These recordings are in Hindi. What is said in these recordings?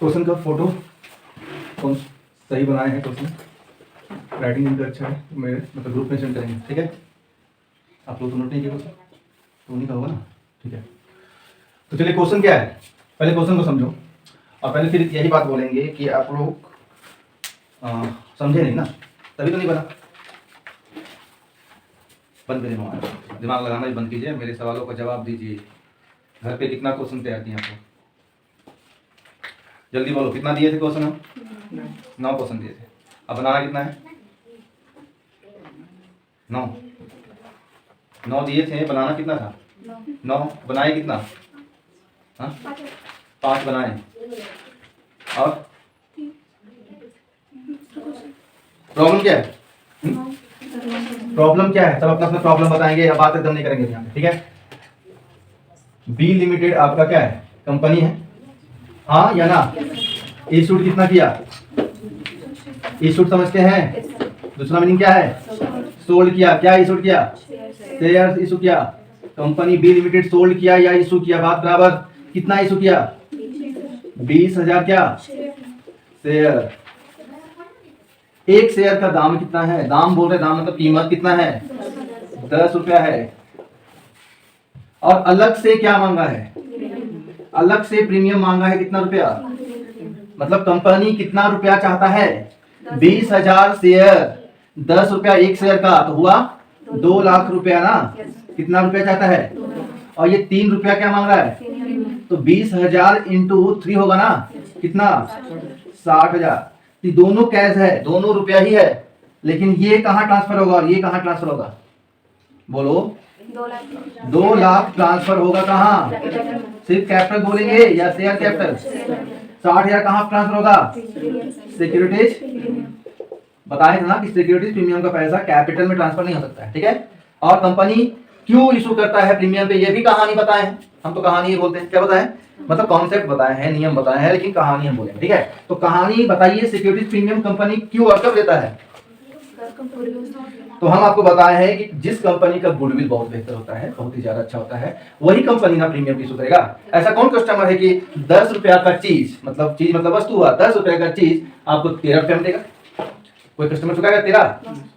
क्वेश्चन का फोटो कौन सही बनाए हैं, क्वेश्चन राइटिंग इनका अच्छा है, मेरे मतलब ग्रुप में सेंड करेंगे, ठीक है। आप लोग तो नोट नहीं किया क्वेश्चन, तो नहीं का होगा ना, ठीक है। तो चलिए क्वेश्चन क्या है, पहले क्वेश्चन को समझो और पहले फिर यही बात बोलेंगे कि आप लोग समझे नहीं ना, तभी तो नहीं बना। बंद करिए मोबाइल, दिमाग लगाना भी बंद कीजिए, मेरे सवालों का जवाब दीजिए। घर पे कितना क्वेश्चन तैयार किए आपको, जल्दी बोलो, कितना दिए थे क्वेश्चन हम? 9 क्वेश्चन दिए थे। अब बनाना कितना है? 9 दिए थे, बनाना कितना था? 9 बनाए कितना? हाँ 5 बनाए। और प्रॉब्लम क्या है? प्रॉब्लम क्या है? सब अपना अपना प्रॉब्लम बताएंगे, अब बात एकदम नहीं करेंगे यहाँ पे, ठीक है। बी लिमिटेड आपका क्या है? कंपनी है, हाँ या ना? इशूड कितना किया? इशूड समझते हैं, दूसरा मीनिंग क्या है? सोल्ड किया। क्या इशूड किया? शेयर इशू किया। कंपनी बी लिमिटेड सोल्ड किया या इशू किया, बात बराबर। कितना इशू किया? 20,000 क्या शेयर। एक शेयर का दाम कितना है? दाम बोल रहे, दाम मतलब कीमत कितना है? 10 रुपया है। और अलग से क्या मांगा है? अलग से प्रीमियम मांगा है, कितना रुपया? मतलब कंपनी कितना रुपया चाहता है? 20,000 शेयर, 10 रुपया एक शेयर का, तो हुआ 2 लाख रुपया ना। कितना रुपया चाहता है? और ये 3 रुपया क्या मांग रहा है? तो 20,000 इंटू 3 होगा ना, कितना? 60,000। ये दोनों कैश है, दोनों रुपया ही है, लेकिन ये कहाँ ट्रांसफर होगा और ये कहाँ ट्रांसफर होगा? बोलो। 2 लाख ट्रांसफर होगा कहाँ? सिर्फ कैपिटल बोलेंगे या शेयर कैपिटल? 60,000 कहाँ ट्रांसफर होगा? सिक्योरिटीज। बताए थे ना कि सिक्योरिटीज प्रीमियम का पैसा कैपिटल में ट्रांसफर नहीं हो सकता है, ठीक है। और कंपनी क्यों इशू करता है प्रीमियम पे, ये भी कहानी बताए हैं हम, तो कहानी ही बोलते हैं। क्या बताए? मतलब कॉन्सेप्ट बताए हैं, नियम बताए हैं, लेकिन कहानी हम बोले, ठीक है। तो कहानी बताइए, सिक्योरिटीज प्रीमियम कंपनी क्यों और कब देता है? तो हम आपको बताए हैं कि जिस कंपनी का गुडविल बहुत बेहतर होता है, बहुत ही ज्यादा अच्छा होता है, वही कंपनी ना प्रीमियम इशू करेगा। ऐसा कौन कस्टमर है कि 10 रुपया का चीज मतलब वस्तु हुआ 10 रुपया का चीज आपको 13 रुपया में देगा? कोई कस्टमर चुकाएगा 13?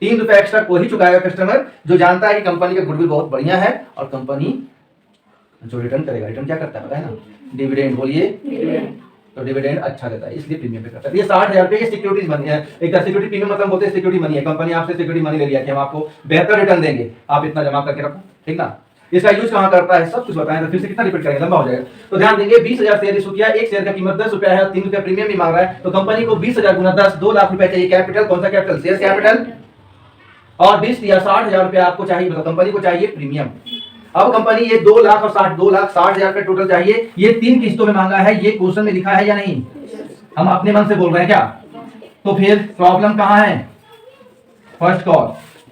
3 रुपया एक्स्ट्रा वही चुकाएगा कस्टमर जो जानता है कि कंपनी का गुडविल बहुत बढ़िया है, और कंपनी जो रिटर्न करेगा, रिटर्न क्या करता है पता है ना? डिविडेंड। बोलिए। तो डिविडेंड अच्छा देता है, इसलिए प्रीमियम पे करता है। ये 60,000 रुपए की सिक्योरिटीज मनी है। एक सिक्योरिटी प्रीमियम मतलब बोलते हैं सिक्योरिटी मनी है, कंपनी आपसे सिक्योरिटी मनी ले लिया कि हम आपको बेहतर रिटर्न देंगे, आप इतना जमा करके रखो, ठीक ना। इसका यूज कहां करता है सब कुछ बताएं, तो फिर से कितना रिपीट करेंगे, लंबा हो जाएगा। तो ध्यान देंगे, 20,000 शेयर इशू किया, एक शेयर का कीमत 10 रुपया है, 3 रुपया प्रीमियम भी मांग रहा है, तो कंपनी को 20,000 गुना 10 2 लाख रुपया चाहिए। कैपिटल कौन सा कैपिटल? Share capital. और 20 या 60,000 रुपया आपको चाहिए, मतलब कंपनी को चाहिए प्रीमियम। अब कंपनी ये 2 लाख और 2,60,000 रुपये टोटल चाहिए, ये 3 किस्तों में मांगा है, ये क्वेश्चन में लिखा है या नहीं? हम अपने मन से बोल रहे हैं क्या? तो फिर प्रॉब्लम कहां है? फर्स्ट कॉल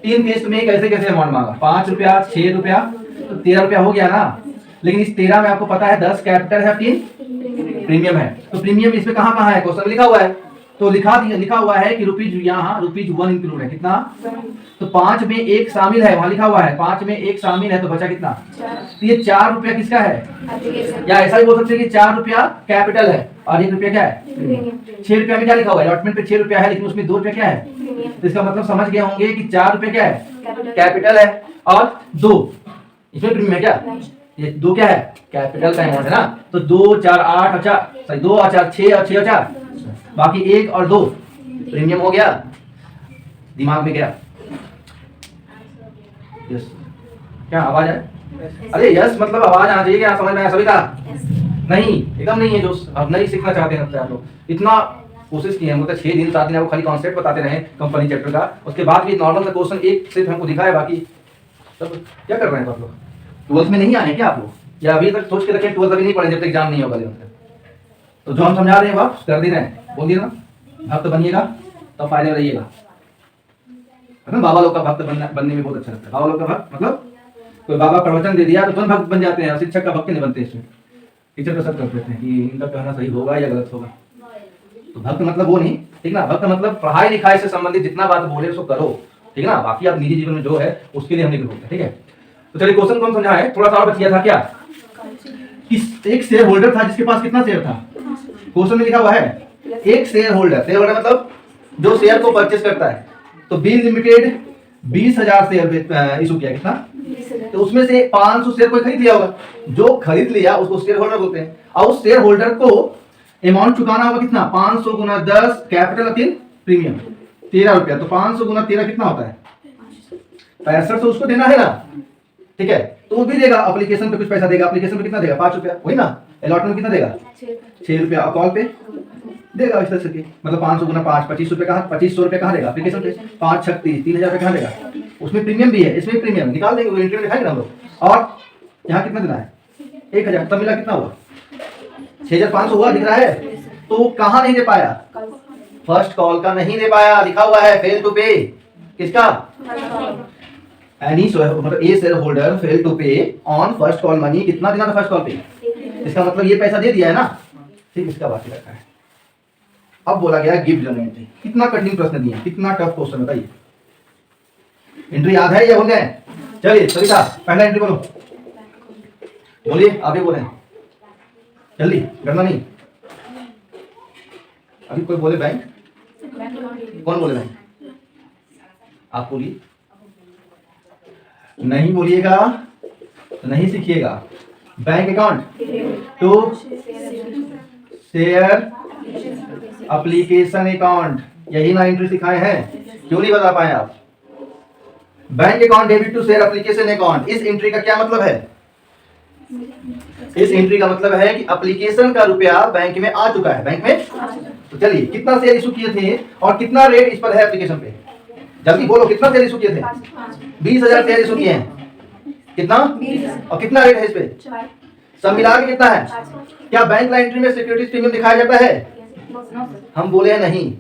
3 किस्त में कैसे कैसे अमाउंट मांगा? 5 रुपया, 6 रुपया, तो 13 रुपया हो गया ना। लेकिन इस 13 में आपको पता है 10 कैपिटल है, 3 प्रीमियम है। तो प्रीमियम इसमें कहां कहां है? क्वेश्चन लिखा हुआ है, तो लिखा हुआ है कि रुपीज, यहाँ ₹1 इंक्लूड है, कितना? तो 5 में 1 शामिल है, वहां लिखा हुआ है 5 में 1 शामिल है, तो बचा कितना? तो ये 4 रुपया किसका है? या ऐसा भी बोल सकते हैं कि 4 रुपया कैपिटल है और 1 रुपया क्या है? 6 रुपया में क्या लिखा हुआ है? अलॉटमेंट पे 6 रुपया है, लेकिन उसमें 2 रुपया क्या है? तो इसका मतलब समझ गए होंगे कि 4 रुपया क्या है? कैपिटल है, और 2 इसमें प्रीमियम है क्या? ये 2 क्या है? कैपिटल का अमाउंट है ना। तो 2 4 8 और 4 सॉरी 2 और 4 6 और 6 और 4, बाकी 1 और 2 प्रीमियम हो गया। दिमाग में गया? यस। क्या आवाज है? अरे यस मतलब आवाज आना चाहिए, क्या समझ में आया सभी का? नहीं, एकदम नहीं है। जो अब नहीं सीखना चाहते हैं आप लोग, इतना कोशिश किए हम, मतलब 6 दिन 7 दिन आपको खाली कॉन्सेप्ट बताते रहे कंपनी चैप्टर का, उसके बाद भी नॉर्मल सा क्वेश्चन एक सिर्फ हमको दिखाया, बाकी सब क्या कर रहे हैं आप लोग? 12th में नहीं आए क्या आप लोग? या अभी तक सोच के रखें 12th अभी नहीं पढ़े जब तक एग्जाम नहीं होगा? तो जो हम समझा रहे हैं आप कर दे रहे हैं, बोल दिए ना। भक्त बनिएगा तो फायदे में रहिएगा। बाबा लोग का भक्त बनने में बहुत अच्छा लगता है। बाबा लोग का भक्त मतलब कोई बाबा प्रवचन दे दिया तो तुरंत भक्त बन जाते हैं, शिक्षक का भक्त नहीं बनते। इसमें टीचर का सब कर देते हैं कि इनका कहना सही होगा या गलत होगा। तो भक्त मतलब वो नहीं, ठीक ना। भक्त मतलब पढ़ाई लिखाई से संबंधित जितना बात बोले उसको करो, ठीक ना। बाकी आप निजी जीवन में जो है उसके लिए हम नहीं बोलते, ठीक है। तो चलिए क्वेश्चन को हम समझाएं, थोड़ा सा और बच गया था क्या? एक शेयर होल्डर था जिसके पास कितना शेयर था? क्वेश्चन में लिखा हुआ है एक शेयर होल्डर मतलब जो शेयर को परचेस करता है, तो बील लिमिटेड 20,000 शेयर इशू किया, कितना? तो उसमें से 500 शेयर कोई खरीद लिया होगा, जो खरीद लिया उसको शेयर होल्डर बोलते हैं। और उस शेयर होल्डर को अमाउंट चुकाना होगा कितना? 500 गुना 10 कैपिटल अतिन प्रीमियम 13 रुपया। तो 500 गुना 13 कितना होता है? 65। तो उसको देना है ना, ठीक है, तो वो भी देगा, एप्लीकेशन पे कुछ पैसा देगा। एप्लीकेशन पे कितना देगा? 5 रुपया, वही ना। अलॉटमेंट कितना देगा? 6 रुपया। और कॉल पे देगा इस तरह से, मतलब 500 गुना 5 25 रुपये कहाँ? 2500 रुपये कहाँ देगा? एप्लीकेशन पे 5 36 3000 रुपये कहाँ देगा? उसमें प्रीमियम भी है, इसमें प्रीमियम निकाल देंगे, वो एंट्री में दिखाएंगे हम लोग। और यहाँ कितना देना है? 1000। तब मिला कितना हुआ? 6500 हुआ, दिख रहा है। तो कहाँ नहीं दे पाया? फर्स्ट कॉल का नहीं दे पाया, लिखा हुआ है फेल टू पे। किसका? एनी मतलब ए शेयर होल्डर फेल टू पे ऑन फर्स्ट कॉल मनी। कितना देना था फर्स्ट कॉल पे? इसका मतलब ये पैसा दे दिया है ना, ठीक, इसका बाकी रखा है। अब बोला गया गिव जर्नल एंट्री। कितना कठिन प्रश्न दिए, कितना टफ क्वेश्चन बताइए। एंट्री याद है या भूल गए? चलिए सविता पहला एंट्री बोलो, बोलिए, आप ही बोले जल्दी, डरना नहीं। अभी कोई बोले बैंक, कौन बोले बैंक? आप बोलिए। नहीं बोलिएगा तो नहीं सीखिएगा। Bank account to share application account, यही ना एंट्री सिखाए हैं, क्यों नहीं बता पाए आप? Bank account debit to share application account. इस एंट्री का क्या मतलब है? इस एंट्री का मतलब है कि एप्लीकेशन का रुपया बैंक में आ चुका है, बैंक में। तो चलिए कितना शेयर इशू किए थे और कितना रेट इस पर है एप्लीकेशन पे? जल्दी बोलो, कितना शेयर इशू किए थे? 20,000 शेयर इशू किए हैं। कितना? और कितना रेट है इस पे? सब मिला के कितना है? क्या बैंक एंट्री में सिक्योरिटीज प्रीमियम दिखाया जाता है? हम बोले हैं नहीं।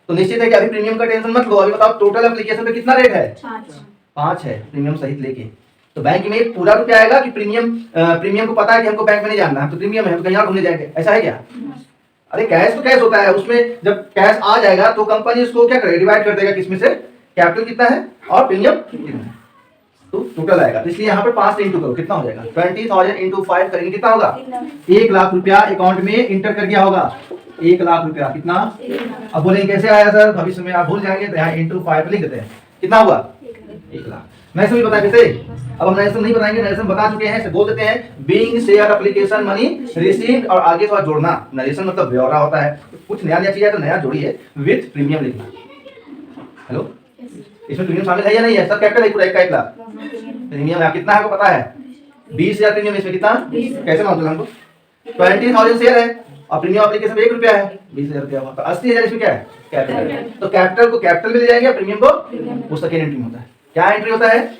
तो निश्चित है कि अभी प्रीमियम का टेंशन मत लो। अभी बताओ टोटल एप्लीकेशन पे कितना रेट है? 5 है, प्रीमियम सहित लेके। तो बैंक में पूरा रुपया आएगा कि प्रीमियम को पता है कि हमको बैंक में नहीं जाना है, तो प्रीमियम है, तो कहीं और घूमने जाएंगे, ऐसा है क्या? अरे कैश तो कैश होता है, उसमें जब कैश आ जाएगा तो कंपनी उसको क्या करेगा? डिवाइड कर देगा, किसमें से? कैपिटल कितना है और प्रीमियम कितना है, तो टोटल आएगा। तो इसलिए यहाँ पर 5 से इंटू करो, कितना हो जाएगा? 20,000 इंटू 5 करेंगे, कितना होगा? 1 लाख रुपया अकाउंट में इंटर कर गया होगा। 1 लाख रुपया कितना? अब बोलेंगे कैसे आया सर, भविष्य में आप भूल जाएंगे, तो यहाँ इंटू 5 लिख देते हैं। कितना हुआ? 1 लाख। नरेशन भी बताया कैसे? अब हम नरेशन नहीं बताएंगे, नरेशन बता चुके हैं, बोल देते हैं being share application money received, और आगे थोड़ा जोड़ना। नरेशन मतलब ब्यौरा होता है, कुछ नया चीज है तो नया जोड़िए, विथ प्रीमियम लिखना। हेलो, इसमें प्रीमियम शामिल है या नहीं है? सब कैपिटल है पूरा, 1 लाख। प्रीमियम है कितना है आपको पता है? 20,000 प्रीमियम। इसमें कितना? कैसे मालूम हमको? 20,000 शेयर है और प्रीमियम एप्लीकेशन में 1 रुपया है, 20,000 रुपया हुआ। तो 80,000 इसमें क्या है? कैपिटल। तो कैपिटल को कैपिटल में ले जाएंगे, प्रीमियम को वो सेकेंड एंट्री में होता है। क्या एंट्री होता है?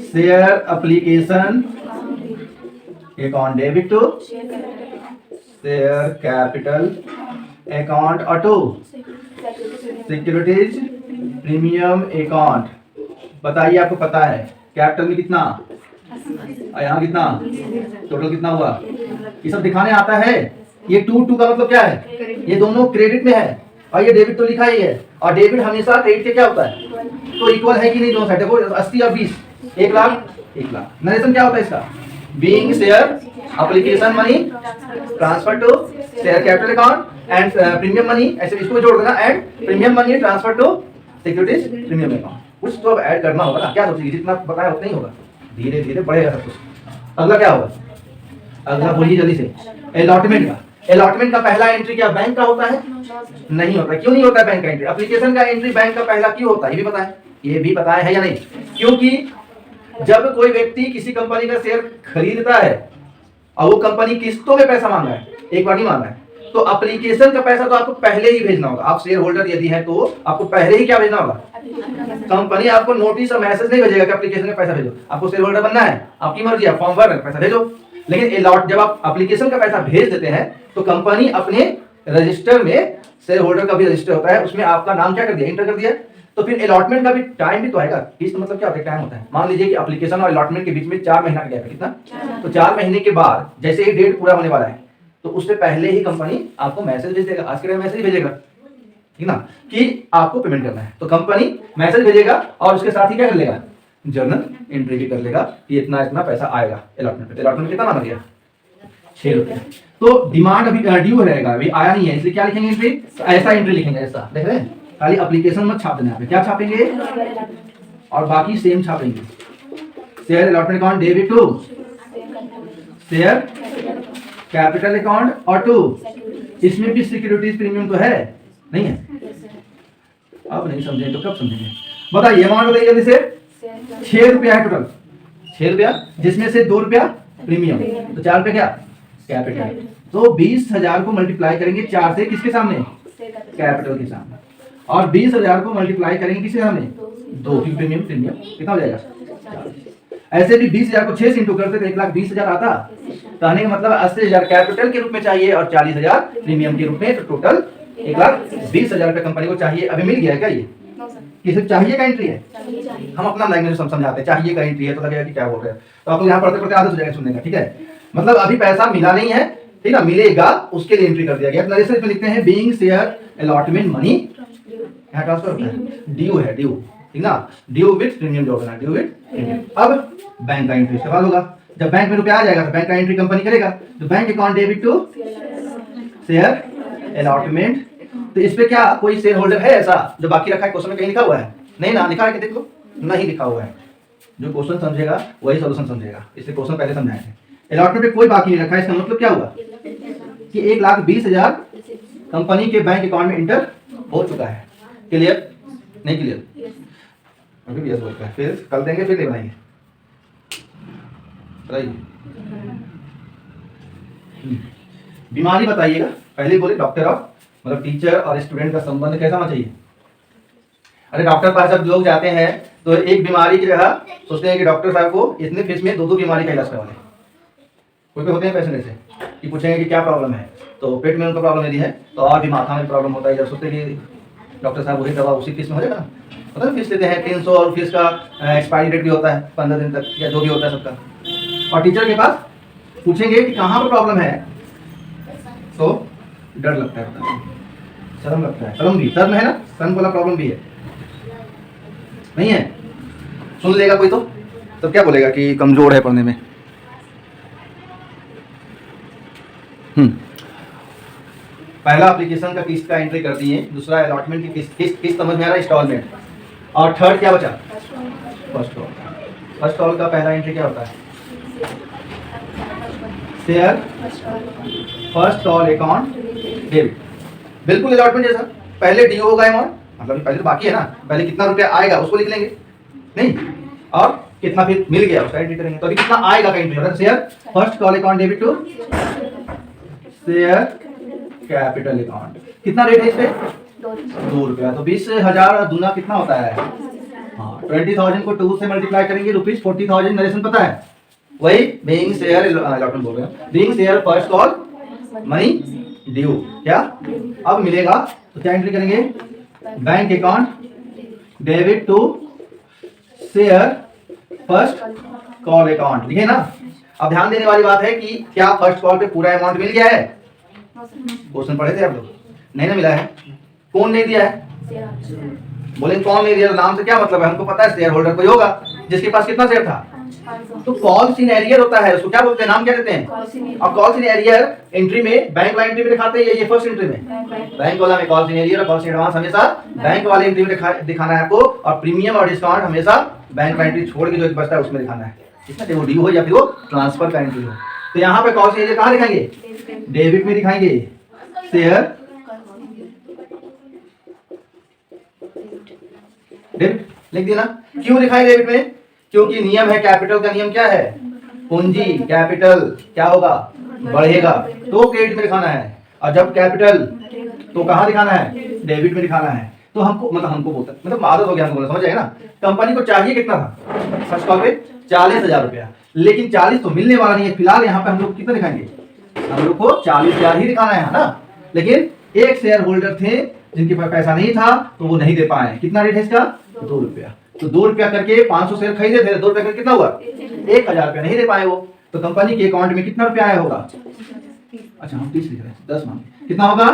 Share application account debit to share capital account और टू सिक्योरिटीज प्रीमियम अकाउंट। बताइए, आपको पता है कैपिटल में कितना और यहाँ कितना, टोटल कितना हुआ? ये सब दिखाने आता है। ये 2 का मतलब क्या है? ये दोनों क्रेडिट में है और ये डेबिट तो लिखा ही है, और डेबिट हमेशा क्रेडिट के क्या होता है? तो इक्वल है कि नहीं दोनों साइड? देखो 80 और 20, 1 लाख 1 लाख। नरेशन क्या होता है इसका? Being share application money transfer to share capital account and premium money, ऐसे इसको जोड़ देना, and premium money transfer to securities premium account. कुछ तो अब ऐड करना होगा ना, क्या सोचिए, जितना बताया उतना ही होगा, धीरे धीरे बढ़ेगा सब कुछ। अगला क्या होगा? अगला बोलिए जल्दी से। अलॉटमेंट का। अलॉटमेंट का पहला एंट्री क्या बैंक का होता है? नहीं होता। क्यों नहीं होता है बैंक का एंट्री? एप्लीकेशन का एंट्री बैंक का पहला क्यों होता है? ये भी पता है? ये भी पता है या नहीं? क्योंकि जब कोई व्यक्ति किसी कंपनी का शेयर खरीदता है और वो कंपनी किस्तों में पैसा मांगा है, एक बार नहीं मांगा है, तो एप्लीकेशन का पैसा तो आपको पहले ही भेजना होगा। आप शेयर होल्डर यदि है तो आपको पहले ही क्या भेजना होगा? कंपनी आपको नोटिस और मैसेज नहीं भेजेगा कि एप्लीकेशन का पैसा भेजो। आपको शेयर होल्डर बनना है, आपकी मर्जी है, फॉर्म भर पैसा भेजो। लेकिन अलॉट जब आप एप्लीकेशन का पैसा भेज देते हैं तो कंपनी अपने रजिस्टर में, शेयर होल्डर का भी रजिस्टर होता है, उसमें आपका नाम क्या कर दिया? इंटर कर दिया। तो फिर अलॉटमेंट का भी टाइम भी तो आएगा। किस्त मतलब क्या होता है? टाइम होता है। मान लीजिए कि एप्लीकेशन और अलॉटमेंट के बीच में 4 महीना का गैप है, कितना? तो 4 महीने के बाद जैसे ही डेट पूरा होने वाला है तो उससे पहले ही कंपनी आपको मैसेज भेज देगा। आज के टाइम मैसेज भेजेगा, ठीक ना, कि आपको पेमेंट करना है। तो कंपनी मैसेज भेजेगा और उसके साथ ही क्या कर लेगा? जर्नल एंट्री भी कर लेगा कि इतना इतना पैसा आएगा अलॉटमेंट पे। अलॉटमेंट कितना माना गया? ₹6। तो डिमांड अभी ड्यू रहेगा, अभी आया नहीं है, इसलिए क्या लिखेंगे एंट्री? ऐसा एंट्री लिखेंगे, ऐसा देख रहे हैं। खाली एप्लीकेशन मत छाप देना, यहाँ पे क्या छापेंगे और बाकी सेम छापेंगे। Share allotment account debit to share capital account और टू, इसमें भी सिक्योरिटीज प्रीमियम तो है नहीं है? अब नहीं समझे तो कब समझेंगे? बताइए अमाउंट बताइए जल्दी से। ₹6 है टोटल, ₹6, जिसमें से ₹2 प्रीमियम, तो ₹4 क्या कैपिटल। तो 20,000 को मल्टीप्लाई करेंगे 4 से, किसके सामने? कैपिटल के सामने। और 20,000 को मल्टीप्लाई करेंगे किसके सामने? 2, क्योंकि प्रीमियम कितना हो जाएगा? 40। ऐसे भी 20,000 को 6 से इंटू करते तो 1,20,000 आता। कहने का मतलब 80,000 कैपिटल के रूप में चाहिए और 40,000 प्रीमियम के रूप में, तो टोटल 1,20,000 रुपए कंपनी को चाहिए। अभी मिल गया क्या? ये किसे चाहिए का एंट्री है? हम अपना लैंग्वेज समझाते हैं, चाहिए का एंट्री है तो लगेगा कि क्या बोल रहे हैं, तो आपको यहाँ पढ़ते पढ़ते आदत हो जाएगा सुनने का, ठीक है? मतलब अभी पैसा मिला नहीं है, ठीक है, मिलेगा उसके लिए एंट्री कर दिया गया। नरेशन में लिखते हैं बीइंग शेयर अलॉटमेंट मनी, यहाँ ट्रांसफर होता है, ड्यू है, ड्यू, ठीक ना, ड्यू विद प्रीमियम जोड़ना, ड्यू विद प्रीमियम। अब बैंक का एंट्री सवाल होगा, जब बैंक में रुपया आ जाएगा तो बैंक का एंट्री कंपनी करेगा, तो bank account debit to share allotment. तो इस पे क्या कोई शेयर होल्डर है ऐसा जो बाकी रखा है? क्वेश्चन में कहीं लिखा हुआ है? नहीं ना, लिखा है कि देख लो, नहीं लिखा हुआ है। जो क्वेश्चन समझेगा वही सॉल्यूशन समझेगा, इसलिए क्वेश्चन पहले समझाए थे। अलॉटमेंट पे कोई बाकी नहीं रखा है, इसका मतलब क्या हुआ कि 1,20,000 कंपनी के बैंक अकाउंट में इंटर हो चुका है। क्लियर? नहीं क्लियर? अभी यस बोलता है, फिर कल देंगे, फिर ले बनाएंगे। बीमारी बताइएगा, पहले बोले डॉक्टर ऑफ, मतलब टीचर और स्टूडेंट का संबंध कैसा होना चाहिए? अरे डॉक्टर पास जब लोग जाते हैं तो एक बीमारी की जगह सोचते हैं कि डॉक्टर साहब को इतने फीस में 2 बीमारी का इलाज करवा लें। कोई होते हैं पेशेंट ऐसे कि पूछेंगे कि क्या प्रॉब्लम है, तो पेट में उनका प्रॉब्लम यदि है तो और भी माथा में प्रॉब्लम होता है, जब सोचते हैं कि डॉक्टर साहब वही दवा उसी फीस में हो जाएगा ना, मतलब फीस लेते हैं 300, और फीस का एक्सपायरी डेट भी होता है 15 दिन तक, या जो भी होता है सबका। और टीचर के पास पूछेंगे कि कहाँ पर प्रॉब्लम है, तो डर लगता है, शर्म लगता है, शर्म भी, शर्म है ना, शर्म वाला प्रॉब्लम भी है, नहीं है? सुन लेगा कोई तो क्या बोलेगा कि कमजोर है पढ़ने में। पहला एप्लीकेशन का किस्त का एंट्री कर दिए, दूसरा अलॉटमेंट की किस्त समझ में आ रहा है, इंस्टॉलमेंट, और थर्ड क्या बचा? First call. फर्स्ट कॉल का पहला एंट्री क्या होता है? Share first call account debit, बिल्कुल अलॉटमेंट जैसा। पहले ड्यू होगा अमाउंट, मतलब पहले तो बाकी है ना, पहले कितना रुपया आएगा उसको लिख लेंगे, नहीं, और कितना फिर मिल गया उसका एंट्री करेंगे। तो अभी कितना आएगा का एंट्री होगा, share first call account debit to share capital account. कितना रेट है इस पे? ₹2। तो 20,000 दूना कितना होता है? हाँ, 20,000 को 2 से मल्टीप्लाई करेंगे, ₹40,000 नरेशन पता है, वही बीइंग शेयर अलॉटमेंट बोल रहे हैं, being share first call money due, क्या अब मिलेगा, तो क्या एंट्री करेंगे? Bank account debit to share first call account, ठीक है ना? अब ध्यान देने वाली बात है कि क्या फर्स्ट कॉल पे पूरा अमाउंट मिल गया है? क्वेश्चन पढ़े थे आप लोग? नहीं ना मिला है? कौन नहीं दिया है? बोले कौन नहीं दिया, नाम से क्या मतलब है? हमको पता है शेयर होल्डर कोई होगा जिसके पास कितना शेयर था, तो कॉल्स इन एरियर होता है, उसको क्या बोलते हैं, नाम क्या देते हैं? और कॉल्स इन एरियर एंट्री में बैंक वाला एंट्री में दिखाते हैं, ये फर्स्ट एंट्री में बैंक वाला में कॉल्स इन एरियर और कॉल्स इन एडवांस हमेशा बैंक वाले एंट्री में दिखाना है आपको, और प्रीमियम और डिस्काउंट हमेशा बैंक का एंट्री छोड़ के जो एक बचता है उसमें दिखाना है, इसमें वो ड्यू हो या फिर वो ट्रांसफर का एंट्री हो। तो यहाँ पे कॉल्स इन एरियर कहाँ दिखाएंगे? डेबिट में दिखाएंगे, शेयर डेबिट लिख देना। क्यों लिखाएंगे डेबिट में? क्योंकि नियम है, कैपिटल का नियम क्या है? पूंजी कैपिटल क्या होगा? बढ़ेगा, तो क्रेडिट में दिखाना है, और जब कैपिटल तो कहाँ दिखाना है? डेबिट में दिखाना है। तो हमको हमको बोलता मतलब आदत हो गया हमको, समझ आएगा ना? कंपनी को चाहिए कितना था फर्स्ट कॉल पे? 40,000 रुपया, लेकिन 40 तो मिलने वाला नहीं है, फिलहाल यहाँ पे हम लोग कितना दिखाएंगे? हम लोग को 40,000 ही दिखाना है ना, लेकिन एक शेयर होल्डर थे जिनके पास पैसा नहीं था तो वो नहीं दे पाए। कितना रेट है इसका? ₹2। तो ₹2 करके 500 शेयर खरीदे थे, ₹2 करके कितना हुआ? 1,000 रुपया नहीं दे पाए वो, तो कंपनी के अकाउंट में कितना रुपया आया होगा? अच्छा हम 30 लिख रहे हैं, 10 मांगे, कितना होगा?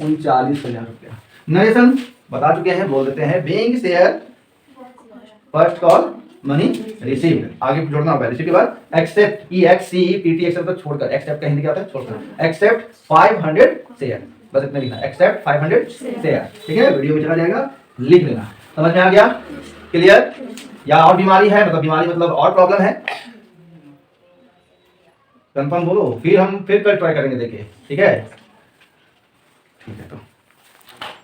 39,000 रुपया। नरेशन बता चुके हैं, बोल देते हैं being share first call money received, आगे जोड़ना होगा। रिसीव के बाद एक्सेप्ट, EXCEPT एक्सेप्ट को छोड़कर, एक्सेप्ट का हिंदी क्या होता है, छोड़कर, एक्सेप्ट 500 शेयर, बस इतना लिखना, एक्सेप्ट 500 शेयर। ठीक है, वीडियो में चला जाएगा, लिख लेना। समझ में आ गया, क्लियर? या और बीमारी है, मतलब बीमारी मतलब और प्रॉब्लम है, कंफर्म बोलो, फिर हम फिर कल ट्राई करेंगे, देखिए। ठीक है, ठीक है तो